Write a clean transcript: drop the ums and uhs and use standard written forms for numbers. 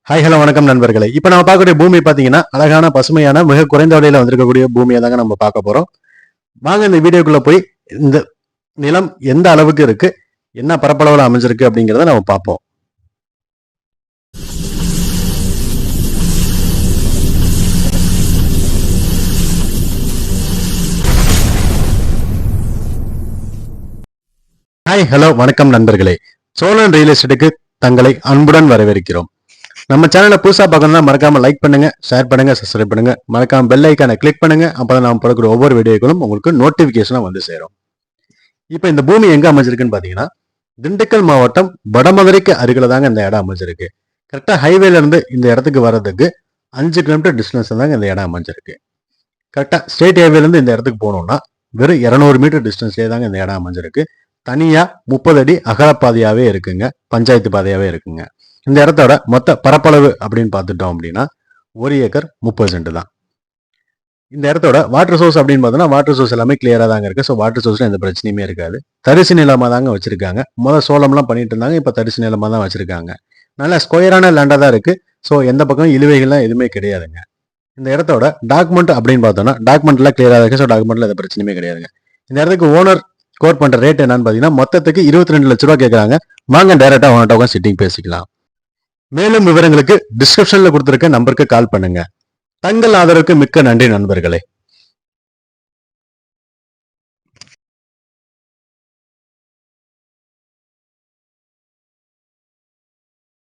Hi hello வணக்கம் நண்பர்களே. இப்போ நம்ம பார்க்கக்கூடிய பூமி பார்த்தீங்கன்னா அழகான பசுமையான மிக குறைந்த விலையில வந்திருக்கக்கூடிய பூமியை தாங்க நம்ம பார்க்க போறோம். வாங்க இந்த வீடியோக்குள்ள போய் இந்த நிலம் எந்த அளவுக்கு இருக்கு, என்ன பரப்பளவுல அமைஞ்சிருக்கு அப்படிங்கிறத நம்ம பார்ப்போம். ஹாய் ஹலோ வணக்கம் நண்பர்களே. சோழன் ரியல் எஸ்டேட்டுக்கு தங்களை அன்புடன் வரவேற்கிறோம். நம்ம சேனலை புதுசாக பார்க்கணும்னா மறக்காம லைக் பண்ணுங்க, ஷேர் பண்ணுங்க, சப்ஸ்கிரைப் பண்ணுங்க, மறக்காம பெல் ஐக்கானை கிளிக் பண்ணுங்க. அப்பதான் நாம் போடக்கூடிய ஒவ்வொரு வீடியோக்களும் உங்களுக்கு நோட்டிபிகேஷனா வந்து சேரும். இப்போ இந்த பூமி எங்க அமைஞ்சிருக்குன்னு பாத்தீங்கன்னா திண்டுக்கல் மாவட்டம் வடமதுரைக்கு அருகில தாங்க இந்த இடம் அமைஞ்சிருக்கு. கரெக்டா ஹைவேல இருந்து இந்த இடத்துக்கு வர்றதுக்கு 5 கிலோமீட்டர் டிஸ்டன்ஸ் தாங்க இந்த இடம் அமைஞ்சிருக்கு. கரெக்டா ஸ்டேட் ஹைவேல இருந்து இந்த இடத்துக்கு போனோம்னா வெறும் 200 மீட்டர் டிஸ்டன்ஸ்லேயே தாங்க இந்த இடம் அமைஞ்சிருக்கு. தனியா 30 அடி அகலப்பாதையாவே இருக்குங்க, பஞ்சாயத்து பாதையாவே இருக்குங்க. இந்த இடத்தோட மொத்த பரப்பளவு அப்படின்னு பார்த்துட்டோம் அப்படின்னா 1 ஏக்கர் 30 சென்ட் தான். இந்த இடத்தோட வாட்டர் சோர்ஸ் அப்படின்னு பார்த்தோம்னா வாட்டர் சோர்ஸ் எல்லாமே கிளியரா தாங்க இருக்கு. ஸோ வாட்டர் சோர்ஸ்ல எந்த பிரச்சனையுமே இருக்காது. தரிசு நிலமா தாங்க வச்சிருக்காங்க. முதல் சோளம்லாம் பண்ணிட்டு இருந்தாங்க, இப்போ தரிசு நிலமா தான் வச்சிருக்காங்க. நல்ல ஸ்கொயரான லேண்டா தான் இருக்கு. ஸோ எந்த பக்கம் இழுவைகள்லாம் எதுவுமே கிடையாதுங்க. இந்த இடத்தோட டாக்குமெண்ட் அப்படின்னு பார்த்தோம்னா டாக்குமெண்ட்லாம் கிளியரா இருக்கு. ஸோ டாக்குமெண்ட்ல எந்த பிரச்சனையுமே கிடையாதுங்க. இந்த இடத்துக்கு ஓனர் கோட் பண்ற ரேட் என்னன்னு பார்த்தீங்கன்னா மொத்தத்துக்கு 22 லட்ச ரூபா கேட்கறாங்க. வாங்க டைரக்டா ஓனர்ட்ட சிட்டிங் பேசிக்கலாம். மேலும் விவரங்களுக்கு டிஸ்கிரிப்ஷன்ல கொடுத்திருக்க நம்பருக்கு கால் பண்ணுங்க. தங்கள் ஆதரவுக்கு மிக்க நன்றி நண்பர்களே.